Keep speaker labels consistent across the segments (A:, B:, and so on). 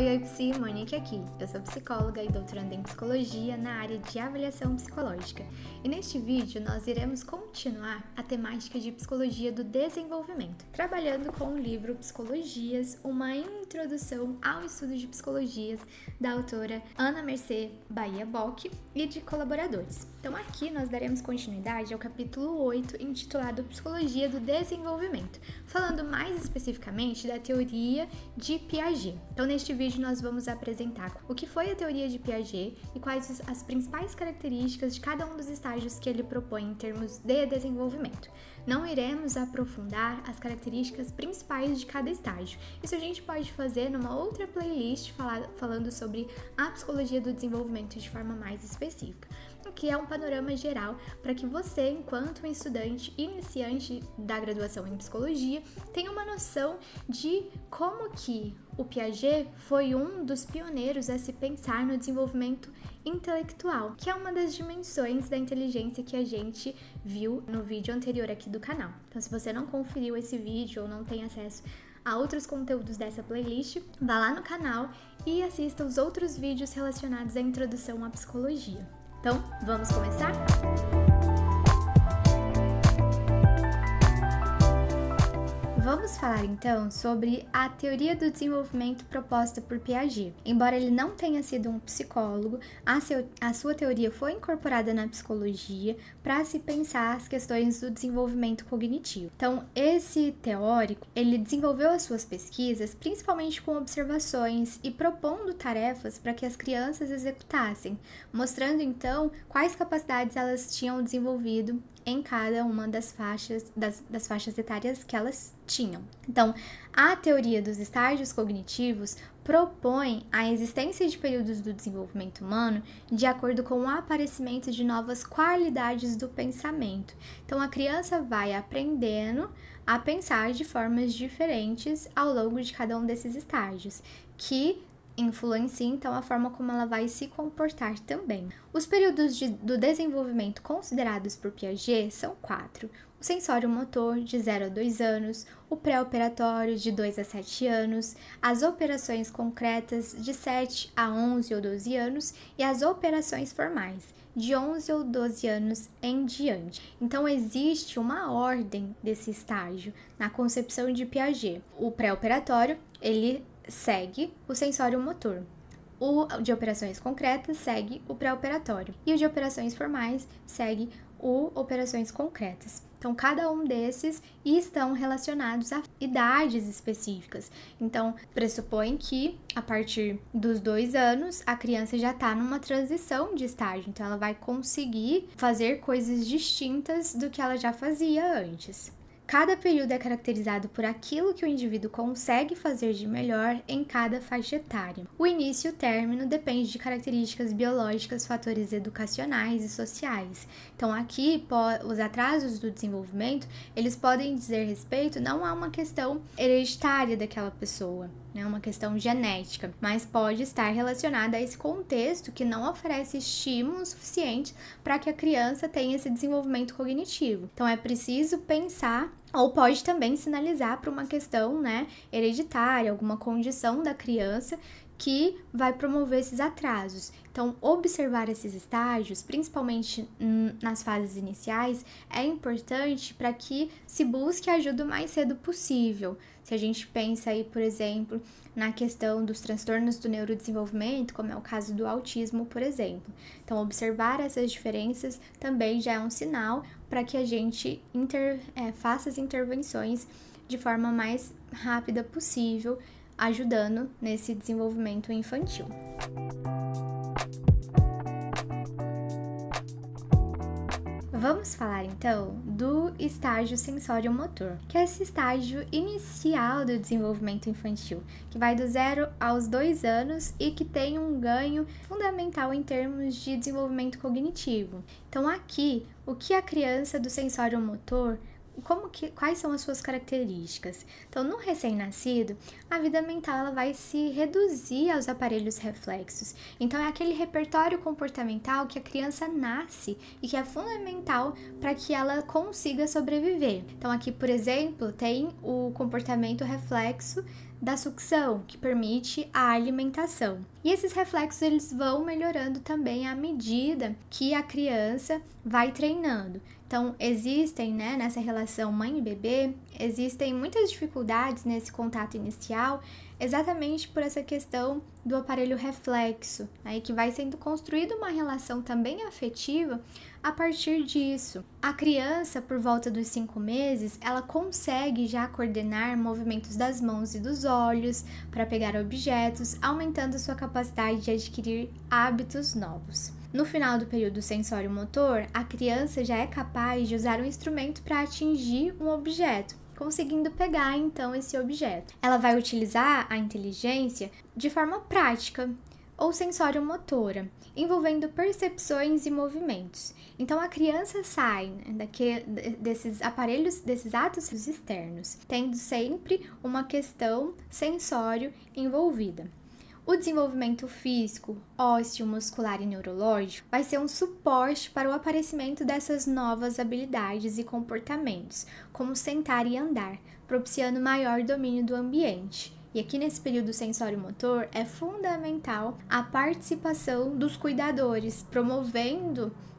A: Oi, Psi, Monique aqui. Eu sou psicóloga e doutoranda em psicologia na área de avaliação psicológica. E neste vídeo nós iremos continuar a temática de psicologia do desenvolvimento, trabalhando com o livro Psicologias, uma introdução ao estudo de psicologias da autora Ana Mercê Bahia Bock e de colaboradores. Então aqui nós daremos continuidade ao capítulo 8, intitulado Psicologia do Desenvolvimento, falando mais especificamente da teoria de Piaget. Então neste vídeo nós vamos apresentar o que foi a teoria de Piaget e quais as principais características de cada um dos estágios que ele propõe em termos de desenvolvimento. Não iremos aprofundar as características principais de cada estágio. Isso a gente pode fazer numa outra playlist falando sobre a psicologia do desenvolvimento de forma mais específica, que é um panorama geral para que você, enquanto um estudante iniciante da graduação em psicologia, tenha uma noção de como que o Piaget foi um dos pioneiros a se pensar no desenvolvimento intelectual, que é uma das dimensões da inteligência que a gente viu no vídeo anterior aqui do canal. Então, se você não conferiu esse vídeo ou não tem acesso a outros conteúdos dessa playlist, vá lá no canal e assista os outros vídeos relacionados à introdução à psicologia. Então, vamos começar? Vamos falar então sobre a teoria do desenvolvimento proposta por Piaget. Embora ele não tenha sido um psicólogo, a sua teoria foi incorporada na psicologia para se pensar as questões do desenvolvimento cognitivo. Então, esse teórico, ele desenvolveu as suas pesquisas principalmente com observações e propondo tarefas para que as crianças executassem, mostrando então quais capacidades elas tinham desenvolvido em cada uma das faixas etárias que elas tinham. Então, a teoria dos estágios cognitivos propõe a existência de períodos do desenvolvimento humano de acordo com o aparecimento de novas qualidades do pensamento. Então, a criança vai aprendendo a pensar de formas diferentes ao longo de cada um desses estágios, que influencia então a forma como ela vai se comportar também. Os períodos do desenvolvimento considerados por Piaget são 4. O sensório-motor, de 0 a 2 anos, o pré-operatório, de 2 a 7 anos, as operações concretas, de 7 a 11 ou 12 anos, e as operações formais, de 11 ou 12 anos em diante. Então, existe uma ordem desse estágio na concepção de Piaget. O pré-operatório, ele segue o sensório-motor. O de operações concretas segue o pré-operatório. E o de operações formais segue o operações concretas. Então, cada um desses estão relacionados a idades específicas. Então, pressupõe que, a partir dos 2 anos, a criança já está numa transição de estágio. Então, ela vai conseguir fazer coisas distintas do que ela já fazia antes. Cada período é caracterizado por aquilo que o indivíduo consegue fazer de melhor em cada faixa etária. O início e o término depende de características biológicas, fatores educacionais e sociais. Então, aqui, os atrasos do desenvolvimento, eles podem dizer respeito não a uma questão hereditária daquela pessoa, né, uma questão genética, mas pode estar relacionada a esse contexto que não oferece estímulo suficiente para que a criança tenha esse desenvolvimento cognitivo. Então, é preciso pensar, ou pode também sinalizar para uma questão, né, hereditária, alguma condição da criança que vai promover esses atrasos. Então, observar esses estágios, principalmente nas fases iniciais, é importante para que se busque ajuda o mais cedo possível. Se a gente pensa aí, por exemplo, na questão dos transtornos do neurodesenvolvimento, como é o caso do autismo, por exemplo. Então, observar essas diferenças também já é um sinal para que a gente faça as intervenções de forma mais rápida possível, ajudando nesse desenvolvimento infantil. Vamos falar então do estágio sensório-motor, que é esse estágio inicial do desenvolvimento infantil, que vai do 0 aos 2 anos e que tem um ganho fundamental em termos de desenvolvimento cognitivo. Então aqui, o que a criança do sensório-motor, quais são as suas características? Então, no recém-nascido, a vida mental ela vai se reduzir aos aparelhos reflexos. Então, é aquele repertório comportamental que a criança nasce e que é fundamental para que ela consiga sobreviver. Então, aqui, por exemplo, tem o comportamento reflexo da sucção, que permite a alimentação. E esses reflexos eles vão melhorando também à medida que a criança vai treinando. Então, existem, né, nessa relação mãe e bebê, existem muitas dificuldades nesse contato inicial, exatamente por essa questão do aparelho reflexo, aí que vai sendo construída uma relação também afetiva a partir disso. A criança, por volta dos 5 meses, ela consegue já coordenar movimentos das mãos e dos olhos para pegar objetos, aumentando sua capacidade de adquirir hábitos novos. No final do período sensório-motor, a criança já é capaz de usar um instrumento para atingir um objeto, conseguindo pegar então esse objeto.Ela vai utilizar a inteligência de forma prática ou sensório-motora, envolvendo percepções e movimentos. Então a criança sai, né, desses aparelhos, desses atos externos, tendo sempre uma questão sensório envolvida. O desenvolvimento físico, ósseo, muscular e neurológico vai ser um suporte para o aparecimento dessas novas habilidades e comportamentos, como sentar e andar, propiciando maior domínio do ambiente. E aqui nesse período sensório-motor é fundamental a participação dos cuidadores,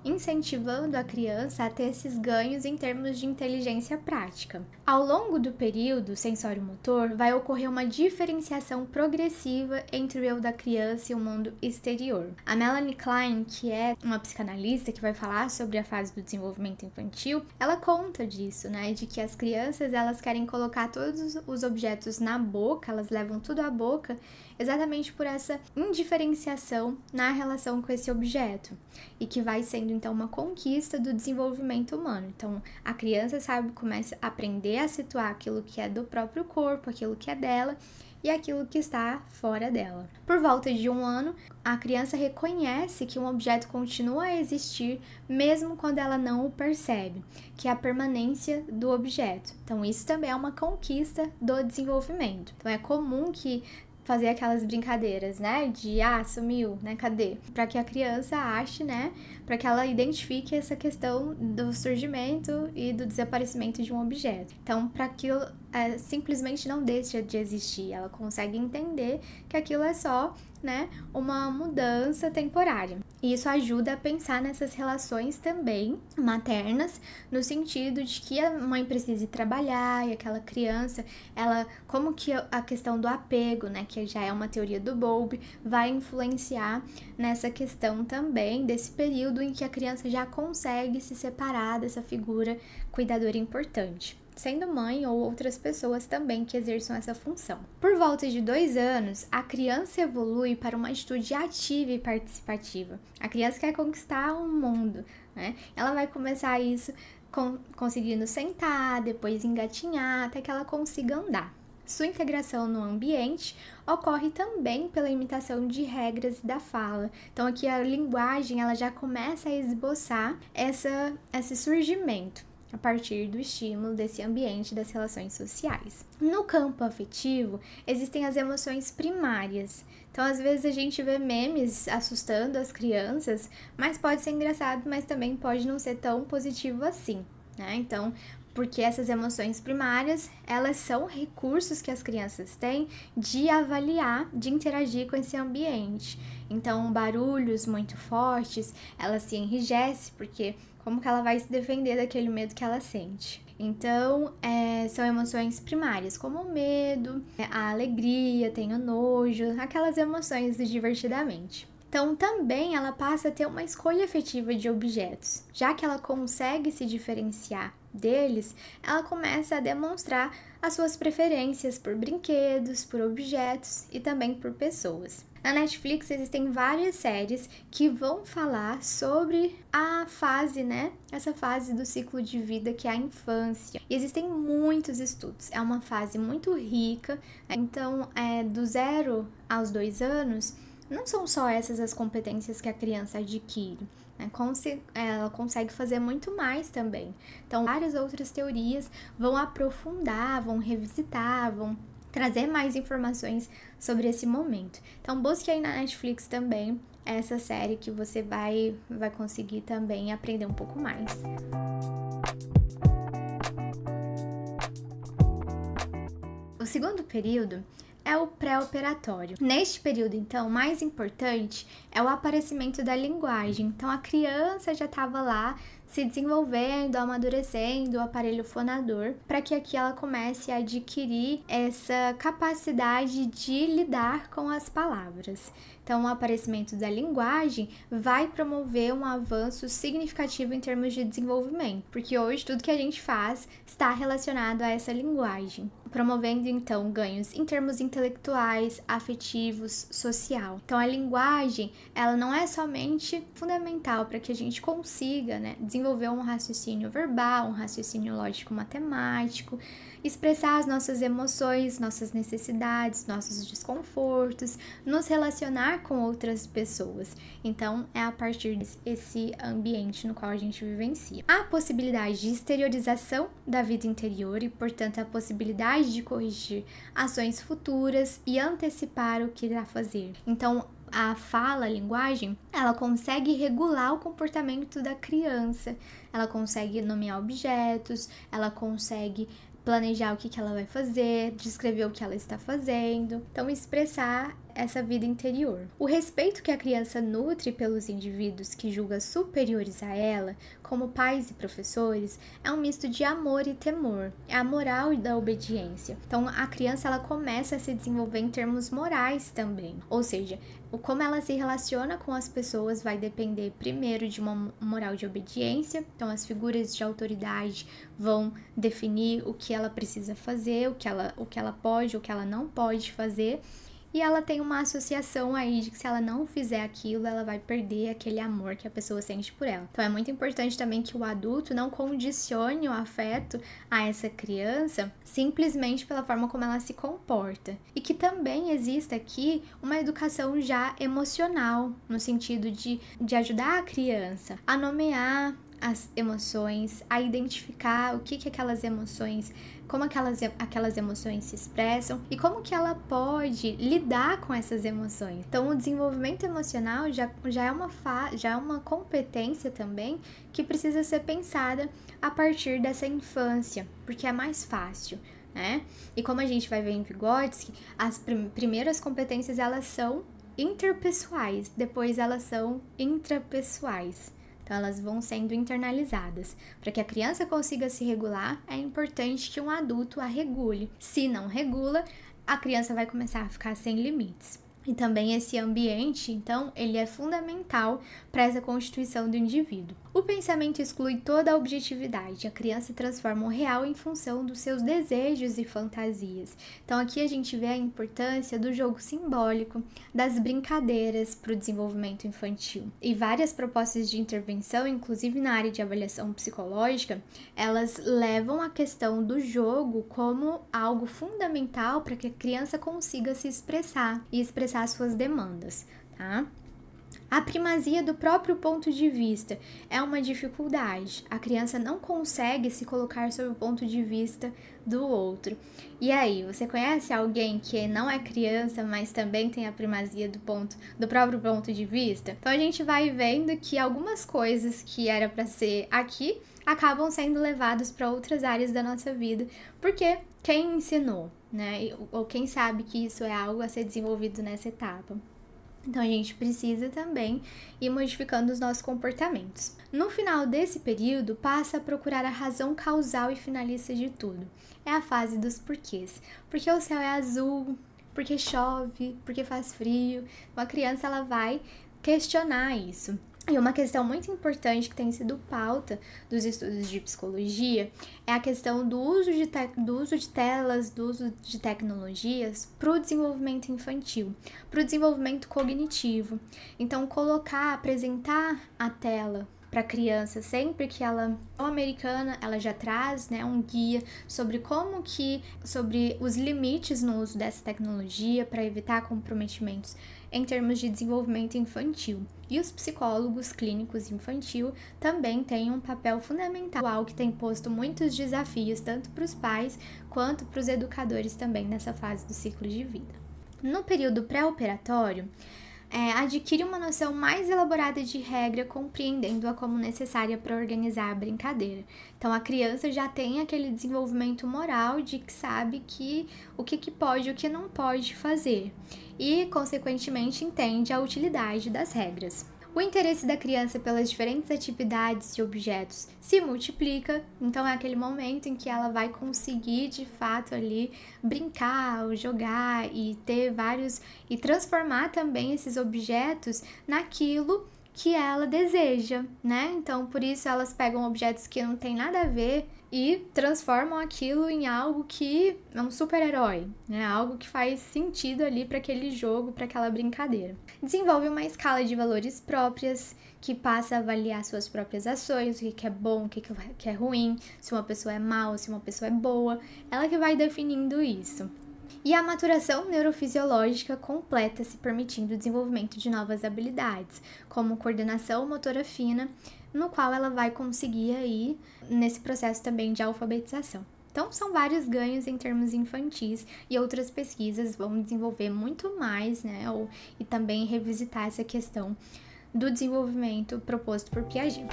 A: incentivando a criança a ter esses ganhos em termos de inteligência prática. Ao longo do período sensório-motor, vai ocorrer uma diferenciação progressiva entre o eu da criança e o mundo exterior. A Melanie Klein, que é uma psicanalista que vai falar sobre a fase do desenvolvimento infantil, ela conta disso, né, de que as crianças elas querem colocar todos os objetos na boca, elas levam tudo à boca, exatamente por essa indiferenciação na relação com esse objeto, e que vai sendo então uma conquista do desenvolvimento humano. Então a criança começa a aprender a situar aquilo que é do próprio corpo, aquilo que é dela e aquilo que está fora dela. Por volta de 1 ano, a criança reconhece que um objeto continua a existir mesmo quando ela não o percebe, que é a permanência do objeto. Então isso também é uma conquista do desenvolvimento. Então é comum que fazer aquelas brincadeiras, né, de sumiu, né, cadê? Para que a criança ache, né, para que ela identifique essa questão do surgimento e do desaparecimento de um objeto. Então, para que simplesmente não deixe de existir, ela consegue entender que aquilo é só, né, uma mudança temporária. E isso ajuda a pensar nessas relações também maternas, no sentido de que a mãe precise trabalhar e aquela criança, como que a questão do apego, né, que já é uma teoria do Bowlby, vai influenciar nessa questão também desse período em que a criança já consegue se separar dessa figura cuidadora importante, sendo mãe ou outras pessoas também que exerçam essa função. Por volta de 2 anos, a criança evolui para uma atitude ativa e participativa. A criança quer conquistar o mundo, né? Ela vai começar isso conseguindo sentar, depois engatinhar, até que ela consiga andar. Sua integração no ambiente ocorre também pela imitação de regras da fala. Então aqui a linguagem ela já começa a esboçar esse surgimento a partir do estímulo desse ambiente das relações sociais. No campo afetivo, existem as emoções primárias. Então, às vezes a gente vê memes assustando as crianças, mas pode ser engraçado, mas também pode não ser tão positivo assim, né? Então, porque essas emoções primárias, elas são recursos que as crianças têm de avaliar, de interagir com esse ambiente. Então, barulhos muito fortes, ela se enrijece, porque como que ela vai se defender daquele medo que ela sente? Então, são emoções primárias, como o medo, a alegria, tem o nojo, aquelas emoções do divertidamente. Então, também ela passa a ter uma escolha afetiva de objetos. Já que ela consegue se diferenciar deles, ela começa a demonstrar as suas preferências por brinquedos, por objetos e também por pessoas. Na Netflix existem várias séries que vão falar sobre a fase, né? Essa fase do ciclo de vida que é a infância. E existem muitos estudos. É uma fase muito rica. Então, do 0 aos 2 anos, não são só essas as competências que a criança adquire. Ela consegue fazer muito mais também. Então, várias outras teorias vão aprofundar, vão revisitar, vão trazer mais informações sobre esse momento. Então, busque aí na Netflix também essa série que você vai conseguir também aprender um pouco mais. O segundo período é o pré-operatório. Neste período, então, o mais importante é o aparecimento da linguagem. Então, a criança já estava lá se desenvolvendo, amadurecendo o aparelho fonador, para que aqui ela comece a adquirir essa capacidade de lidar com as palavras. Então, o aparecimento da linguagem vai promover um avanço significativo em termos de desenvolvimento, porque hoje tudo que a gente faz está relacionado a essa linguagem, promovendo então ganhos em termos intelectuais, afetivos, social. Então, a linguagem, ela não é somente fundamental para que a gente consiga, desenvolver um raciocínio verbal, um raciocínio lógico-matemático, expressar as nossas emoções, nossas necessidades, nossos desconfortos, nos relacionar com outras pessoas. Então, é a partir desse ambiente no qual a gente vivencia. Há a possibilidade de exteriorização da vida interior e, portanto, a possibilidade de corrigir ações futuras e antecipar o que irá fazer. Então, a fala, a linguagem, ela consegue regular o comportamento da criança, ela consegue nomear objetos, ela consegue planejar o que ela vai fazer, descrever o que ela está fazendo, então expressar essa vida interior. O respeito que a criança nutre pelos indivíduos que julga superiores a ela, como pais e professores, é um misto de amor e temor, é a moral e da obediência. Então a criança ela começa a se desenvolver em termos morais também, ou seja, como ela se relaciona com as pessoas vai depender primeiro de uma moral de obediência, então as figuras de autoridade vão definir o que ela precisa fazer, o que ela pode, o que ela não pode fazer, e ela tem uma associação aí de que se ela não fizer aquilo, ela vai perder aquele amor que a pessoa sente por ela. Então é muito importante também que o adulto não condicione o afeto a essa criança simplesmente pela forma como ela se comporta. E que também exista aqui uma educação já emocional, no sentido de ajudar a criança a nomear as emoções, a identificar o que aquelas emoções, como aquelas emoções se expressam e como que ela pode lidar com essas emoções. Então, o desenvolvimento emocional já é uma competência também que precisa ser pensada a partir dessa infância, porque é mais fácil, né? E como a gente vai ver em Vygotsky, as primeiras competências elas são interpessoais, depois elas são intrapessoais. Então, elas vão sendo internalizadas. Para que a criança consiga se regular, é importante que um adulto a regule. Se não regula, a criança vai começar a ficar sem limites. E também esse ambiente, então, ele é fundamental para essa constituição do indivíduo. O pensamento exclui toda a objetividade. A criança transforma o real em função dos seus desejos e fantasias. Então, aqui a gente vê a importância do jogo simbólico, das brincadeiras para o desenvolvimento infantil. E várias propostas de intervenção, inclusive na área de avaliação psicológica, elas levam a questão do jogo como algo fundamental para que a criança consiga se expressar e expressar as suas demandas, tá? A primazia do próprio ponto de vista é uma dificuldade. A criança não consegue se colocar sob o ponto de vista do outro. E aí, você conhece alguém que não é criança, mas também tem a primazia do próprio ponto de vista? Então a gente vai vendo que algumas coisas que era para ser aqui acabam sendo levadas para outras áreas da nossa vida, porque quem ensinou, né? Ou quem sabe que isso é algo a ser desenvolvido nessa etapa. Então, a gente precisa também ir modificando os nossos comportamentos. No final desse período, passa a procurar a razão causal e finalista de tudo. É a fase dos porquês. Porque o céu é azul, porque chove, porque faz frio. Uma criança, ela vai questionar isso. E uma questão muito importante que tem sido pauta dos estudos de psicologia é a questão do uso de telas, do uso de tecnologias para o desenvolvimento infantil, para o desenvolvimento cognitivo. Então, apresentar a tela para a criança, sempre que ela é americana, ela já traz, um guia sobre sobre os limites no uso dessa tecnologia para evitar comprometimentos em termos de desenvolvimento infantil. E os psicólogos clínicos infantil também têm um papel fundamental, que tem posto muitos desafios tanto para os pais quanto para os educadores também nessa fase do ciclo de vida. No período pré-operatório, adquire uma noção mais elaborada de regra, compreendendo-a como necessária para organizar a brincadeira. Então, a criança já tem aquele desenvolvimento moral de que sabe o que pode e o que não pode fazer e, consequentemente, entende a utilidade das regras. O interesse da criança pelas diferentes atividades e objetos se multiplica, então é aquele momento em que ela vai conseguir de fato ali brincar, ou jogar e ter vários e transformar também esses objetos naquilo que ela deseja, né? Então, por isso elas pegam objetos que não tem nada a ver e transformam aquilo em algo que é um super-herói, né? Algo que faz sentido ali para aquele jogo, para aquela brincadeira. Desenvolve uma escala de valores próprias, que passa a avaliar suas próprias ações, o que é bom, o que é ruim, se uma pessoa é mal, se uma pessoa é boa, ela que vai definindo isso. E a maturação neurofisiológica completa-se permitindo o desenvolvimento de novas habilidades, como coordenação motora fina, no qual ela vai conseguir aí nesse processo também de alfabetização. Então, são vários ganhos em termos infantis e outras pesquisas vão desenvolver muito mais, né, e também revisitar essa questão do desenvolvimento proposto por Piaget.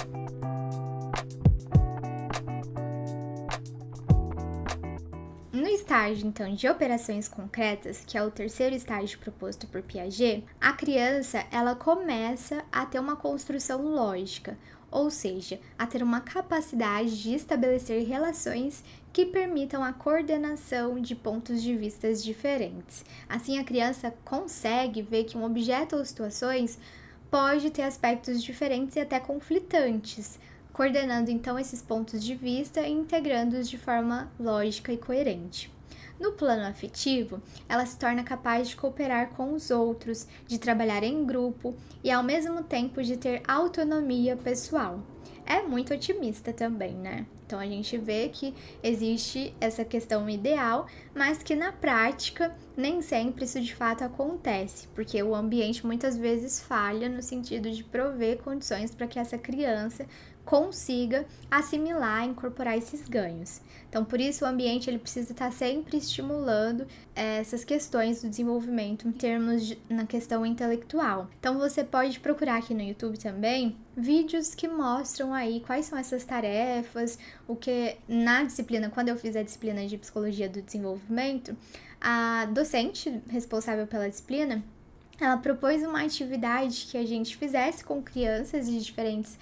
A: No estágio, então, de operações concretas, que é o terceiro estágio proposto por Piaget, a criança, ela começa a ter uma construção lógica, ou seja, a ter uma capacidade de estabelecer relações que permitam a coordenação de pontos de vista diferentes. Assim, a criança consegue ver que um objeto ou situações pode ter aspectos diferentes e até conflitantes, coordenando então esses pontos de vista e integrando-os de forma lógica e coerente. No plano afetivo, ela se torna capaz de cooperar com os outros, de trabalhar em grupo e ao mesmo tempo de ter autonomia pessoal. É muito otimista também, né? Então a gente vê que existe essa questão ideal, mas que na prática nem sempre isso de fato acontece, porque o ambiente muitas vezes falha no sentido de prover condições para que essa criança consiga assimilar, incorporar esses ganhos. Então, por isso o ambiente ele precisa estar sempre estimulando essas questões do desenvolvimento em termos na questão intelectual. Então, você pode procurar aqui no YouTube também vídeos que mostram aí quais são essas tarefas, o que na disciplina, quando eu fiz a disciplina de psicologia do desenvolvimento, a docente responsável pela disciplina, ela propôs uma atividade que a gente fizesse com crianças de diferentes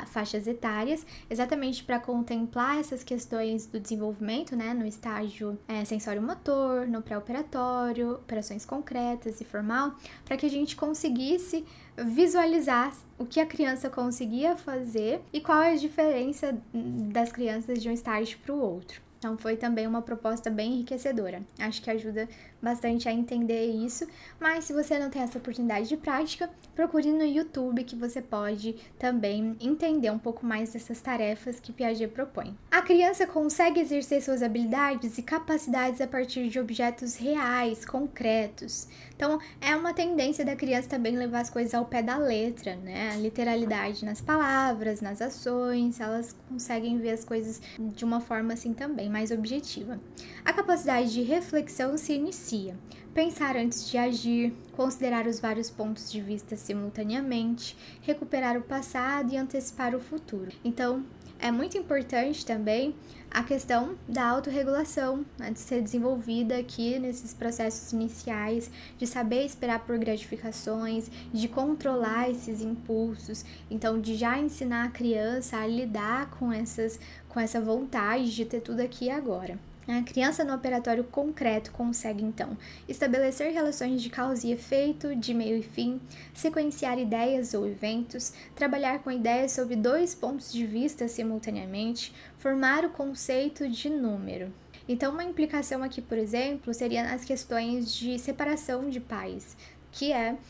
A: faixas etárias, exatamente para contemplar essas questões do desenvolvimento, né, no estágio sensório-motor, no pré-operatório, operações concretas e formal, para que a gente conseguisse visualizar o que a criança conseguia fazer e qual é a diferença das crianças de um estágio para o outro. Então, foi também uma proposta bem enriquecedora. Acho que ajuda bastante a entender isso, mas se você não tem essa oportunidade de prática, procure no YouTube que você pode também entender um pouco mais dessas tarefas que Piaget propõe. A criança consegue exercer suas habilidades e capacidades a partir de objetos reais, concretos. Então, é uma tendência da criança também levar as coisas ao pé da letra, né? A literalidade nas palavras, nas ações, elas conseguem ver as coisas de uma forma assim também, mais objetiva. A capacidade de reflexão se inicia. Pensar antes de agir, considerar os vários pontos de vista simultaneamente, recuperar o passado e antecipar o futuro. Então, é muito importante também a questão da autorregulação, né, de ser desenvolvida aqui nesses processos iniciais, de saber esperar por gratificações, de controlar esses impulsos, então de já ensinar a criança a lidar com essa vontade de ter tudo aqui e agora. A criança no operatório concreto consegue, então, estabelecer relações de causa e efeito, de meio e fim, sequenciar ideias ou eventos, trabalhar com ideias sob dois pontos de vista simultaneamente, formar o conceito de número. Então, uma implicação aqui, por exemplo, seria nas questões de separação de pais,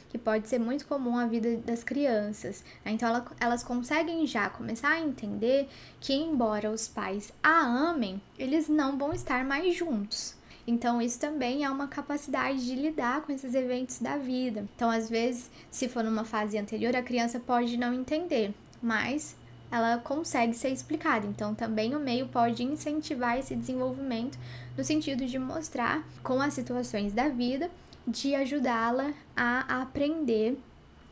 A: que pode ser muito comum à vida das crianças. Então, elas conseguem já começar a entender que, embora os pais a amem, eles não vão estar mais juntos. Então, isso também é uma capacidade de lidar com esses eventos da vida. Então, às vezes, se for numa fase anterior, a criança pode não entender, mas ela consegue ser explicada. Então, também o meio pode incentivar esse desenvolvimento no sentido de mostrar com as situações da vida de ajudá-la a aprender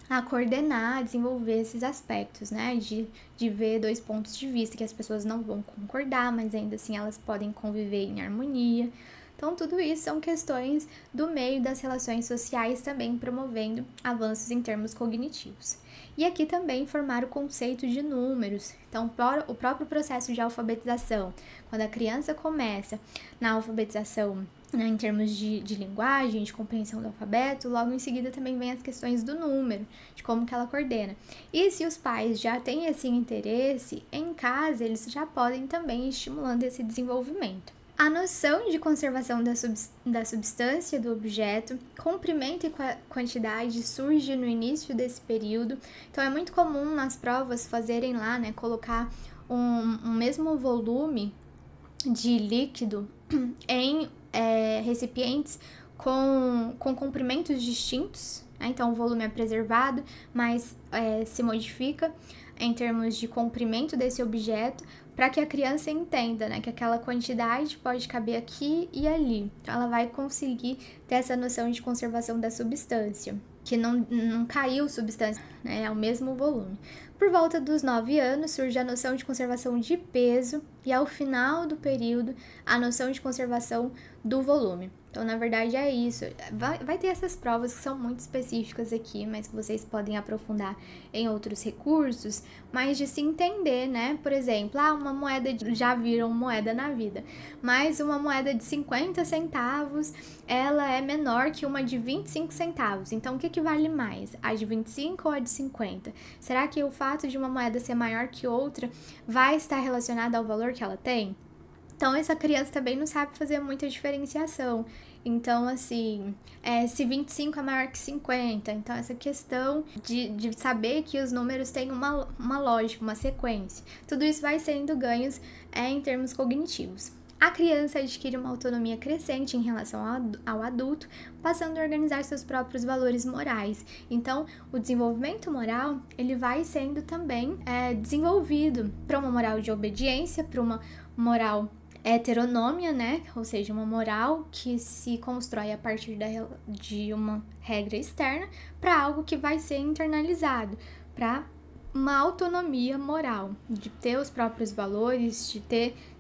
A: a coordenar, a desenvolver esses aspectos, né? De ver dois pontos de vista que as pessoas não vão concordar, mas ainda assim elas podem conviver em harmonia. Então, tudo isso são questões do meio das relações sociais também promovendo avanços em termos cognitivos. E aqui também formar o conceito de números. Então, o próprio processo de alfabetização, quando a criança começa na alfabetização, né, em termos de linguagem, de compreensão do alfabeto, logo em seguida também vem as questões do número, de como que ela coordena. E se os pais já têm esse interesse, em casa eles já podem também ir estimulando esse desenvolvimento. A noção de conservação da substância do objeto, comprimento e quantidade surge no início desse período. Então, é muito comum nas provas fazerem lá, né, colocar um mesmo volume de líquido em recipientes com comprimentos distintos. Né? Então, o volume é preservado, mas se modifica em termos de comprimento desse objeto, para que a criança entenda, né, que aquela quantidade pode caber aqui e ali. Então, ela vai conseguir ter essa noção de conservação da substância, que não caiu substância, né, é o mesmo volume. Por volta dos 9 anos, surge a noção de conservação de peso e, ao final do período, a noção de conservação do volume. Então, na verdade, é isso. Vai ter essas provas que são muito específicas aqui, mas que vocês podem aprofundar em outros recursos, mas de se entender, né? Por exemplo, uma moeda, já viram moeda na vida, mas uma moeda de 50 centavos, ela é menor que uma de 25 centavos. Então, o que vale mais? A de 25 ou a de 50? Será que o fato de uma moeda ser maior que outra vai estar relacionado ao valor que ela tem? Então, essa criança também não sabe fazer muita diferenciação. Então, assim, se 25 é maior que 50, então essa questão de saber que os números têm uma lógica, uma sequência, tudo isso vai sendo ganhos em termos cognitivos. A criança adquire uma autonomia crescente em relação ao adulto, passando a organizar seus próprios valores morais. Então, o desenvolvimento moral, ele vai sendo também desenvolvido para uma moral de obediência, para uma moral heteronômia, né? Ou seja, uma moral que se constrói a partir de uma regra externa para algo que vai ser internalizado, para uma autonomia moral, de ter os próprios valores,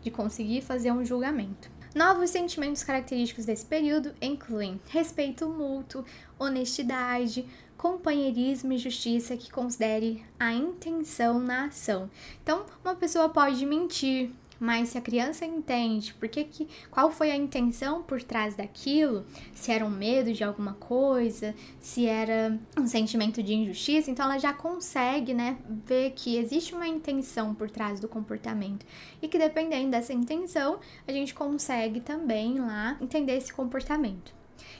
A: de conseguir fazer um julgamento. Novos sentimentos característicos desse período incluem respeito mútuo, honestidade, companheirismo e justiça que considere a intenção na ação. Então, uma pessoa pode mentir, mas se a criança entende qual foi a intenção por trás daquilo, se era um medo de alguma coisa, se era um sentimento de injustiça, então ela já consegue, né, ver que existe uma intenção por trás do comportamento e que dependendo dessa intenção, a gente consegue também lá entender esse comportamento.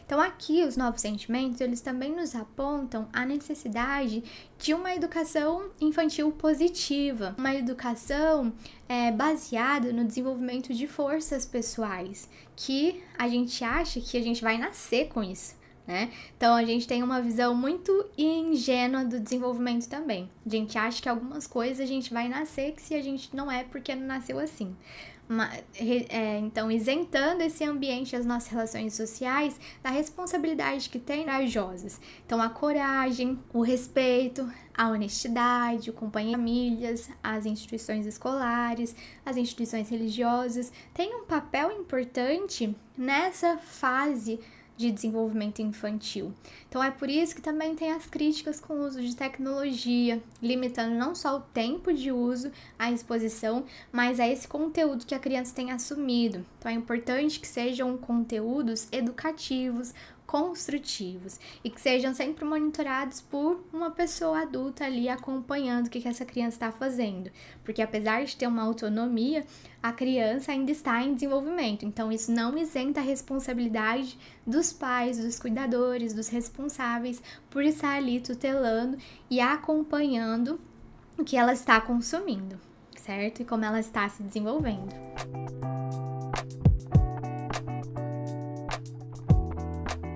A: Então, aqui, os novos sentimentos, eles também nos apontam a necessidade de uma educação infantil positiva, uma educação baseada no desenvolvimento de forças pessoais, que a gente acha que a gente vai nascer com isso, né? Então, a gente tem uma visão muito ingênua do desenvolvimento também. A gente acha que algumas coisas a gente vai nascer, que se a gente não é porque não nasceu assim. Então, isentando esse ambiente, as nossas relações sociais, da responsabilidade que tem corajosas. Então, a coragem, o respeito, a honestidade, o companheirismo, famílias, as instituições escolares, as instituições religiosas, têm um papel importante nessa fase de desenvolvimento infantil. Então, é por isso que também tem as críticas com o uso de tecnologia, limitando não só o tempo de uso, a exposição, mas a esse conteúdo que a criança tem assumido. Então, é importante que sejam conteúdos educativos, construtivos e que sejam sempre monitorados por uma pessoa adulta ali acompanhando o que essa criança está fazendo, porque apesar de ter uma autonomia, a criança ainda está em desenvolvimento, então isso não isenta a responsabilidade dos pais, dos cuidadores, dos responsáveis por estar ali tutelando e acompanhando o que ela está consumindo, certo? E como ela está se desenvolvendo.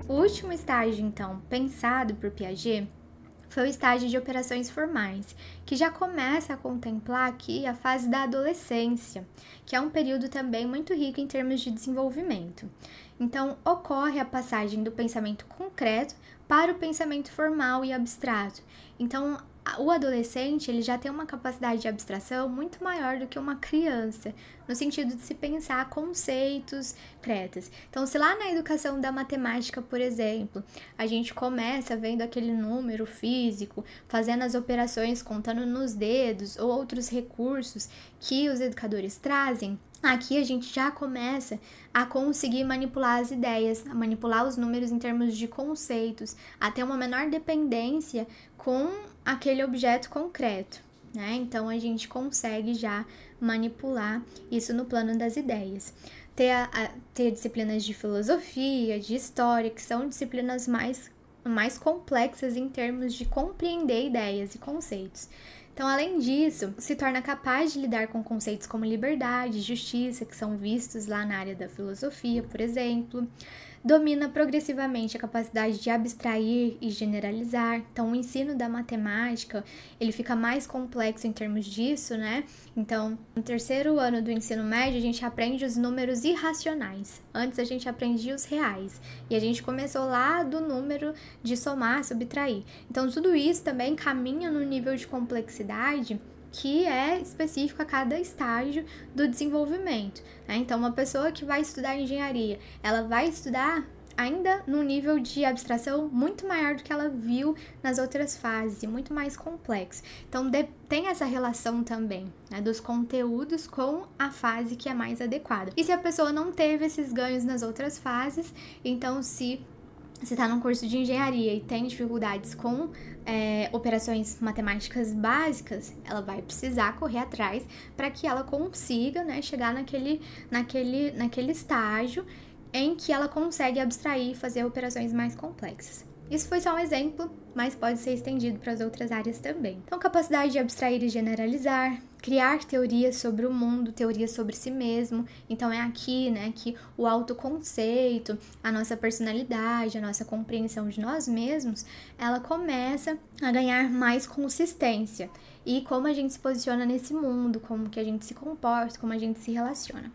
A: O último estágio, então, pensado por Piaget foi o estágio de operações formais, que já começa a contemplar aqui a fase da adolescência, que é um período também muito rico em termos de desenvolvimento. Então, ocorre a passagem do pensamento concreto para o pensamento formal e abstrato. Então, o adolescente ele já tem uma capacidade de abstração muito maior do que uma criança, no sentido de se pensar conceitos concretos. Então, se lá na educação da matemática, por exemplo, a gente começa vendo aquele número físico, fazendo as operações, contando nos dedos ou outros recursos que os educadores trazem, aqui a gente já começa a conseguir manipular as ideias, a manipular os números em termos de conceitos, a ter uma menor dependência com aquele objeto concreto, né? Então, a gente consegue já manipular isso no plano das ideias. Ter disciplinas de filosofia, de história, que são disciplinas mais complexas em termos de compreender ideias e conceitos. Então, além disso, se torna capaz de lidar com conceitos como liberdade, justiça, que são vistos lá na área da filosofia, por exemplo. Domina progressivamente a capacidade de abstrair e generalizar. Então, o ensino da matemática, ele fica mais complexo em termos disso, né? Então, no terceiro ano do ensino médio, a gente aprende os números irracionais. Antes, a gente aprendia os reais. E a gente começou lá do número de somar, subtrair. Então, tudo isso também caminha no nível de complexidade que é específico a cada estágio do desenvolvimento, né? Então, uma pessoa que vai estudar engenharia, ela vai estudar ainda num nível de abstração muito maior do que ela viu nas outras fases, e muito mais complexo. Então, tem essa relação também, né, dos conteúdos com a fase que é mais adequada. E se a pessoa não teve esses ganhos nas outras fases, então se está num curso de engenharia e tem dificuldades com operações matemáticas básicas, ela vai precisar correr atrás para que ela consiga, né, chegar naquele estágio em que ela consegue abstrair e fazer operações mais complexas. Isso foi só um exemplo, mas pode ser estendido para as outras áreas também. Então, capacidade de abstrair e generalizar, criar teorias sobre o mundo, teorias sobre si mesmo. Então, é aqui, né, que o autoconceito, a nossa personalidade, a nossa compreensão de nós mesmos, ela começa a ganhar mais consistência. E como a gente se posiciona nesse mundo, como que a gente se comporta, como a gente se relaciona.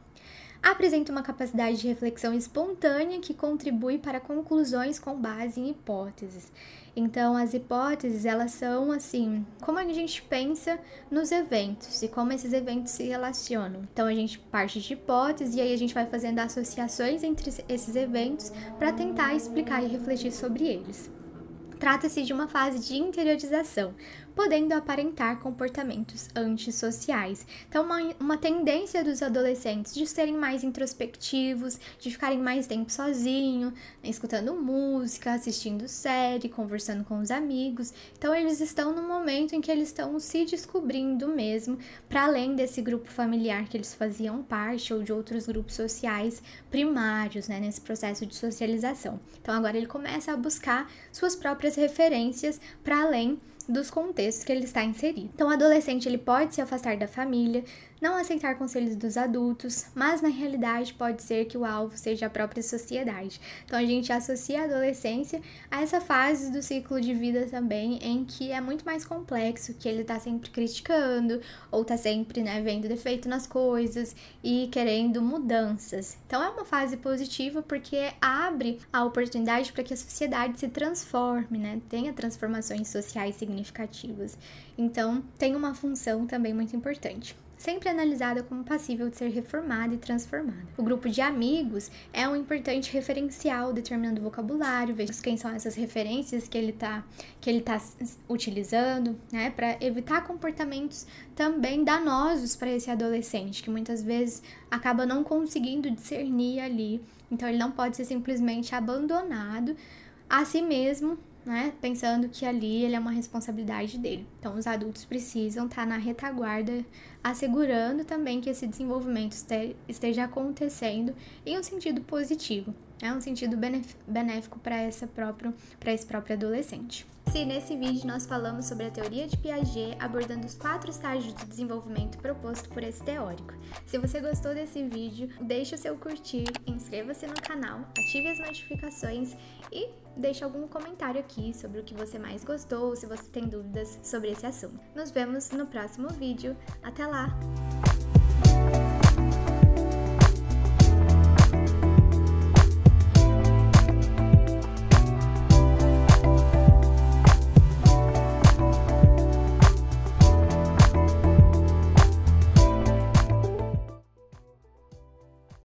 A: Apresenta uma capacidade de reflexão espontânea que contribui para conclusões com base em hipóteses. Então, as hipóteses, elas são assim, como a gente pensa nos eventos e como esses eventos se relacionam. Então, a gente parte de hipóteses e aí a gente vai fazendo associações entre esses eventos para tentar explicar e refletir sobre eles. Trata-se de uma fase de interiorização, podendo aparentar comportamentos antissociais. Então, uma tendência dos adolescentes de serem mais introspectivos, de ficarem mais tempo sozinhos, escutando música, assistindo série, conversando com os amigos. Então, eles estão no momento em que eles estão se descobrindo mesmo, para além desse grupo familiar que eles faziam parte, ou de outros grupos sociais primários, né, nesse processo de socialização. Então, agora ele começa a buscar suas próprias referências para além dos contextos que ele está inserido. Então, o adolescente ele pode se afastar da família, não aceitar conselhos dos adultos, mas na realidade pode ser que o alvo seja a própria sociedade. Então, a gente associa a adolescência a essa fase do ciclo de vida também, em que é muito mais complexo, que ele está sempre criticando, ou está sempre, né, vendo defeito nas coisas e querendo mudanças. Então, é uma fase positiva porque abre a oportunidade para que a sociedade se transforme, né, tenha transformações sociais significativas. Então, tem uma função também muito importante. Sempre analisada como passível de ser reformada e transformada. O grupo de amigos é um importante referencial, determinando o vocabulário, veja quem são essas referências que ele tá utilizando, né, para evitar comportamentos também danosos para esse adolescente, que muitas vezes acaba não conseguindo discernir ali. Então, ele não pode ser simplesmente abandonado a si mesmo, né, pensando que ali ele é uma responsabilidade dele. Então, os adultos precisam estar na retaguarda, assegurando também que esse desenvolvimento esteja acontecendo em um sentido positivo, um sentido benéfico para esse próprio adolescente. Se nesse vídeo nós falamos sobre a teoria de Piaget, abordando os 4 estágios de desenvolvimento proposto por esse teórico. Se você gostou desse vídeo, deixe o seu curtir, inscreva-se no canal, ative as notificações e deixe algum comentário aqui sobre o que você mais gostou, se você tem dúvidas sobre esse assunto. Nos vemos no próximo vídeo. Até lá!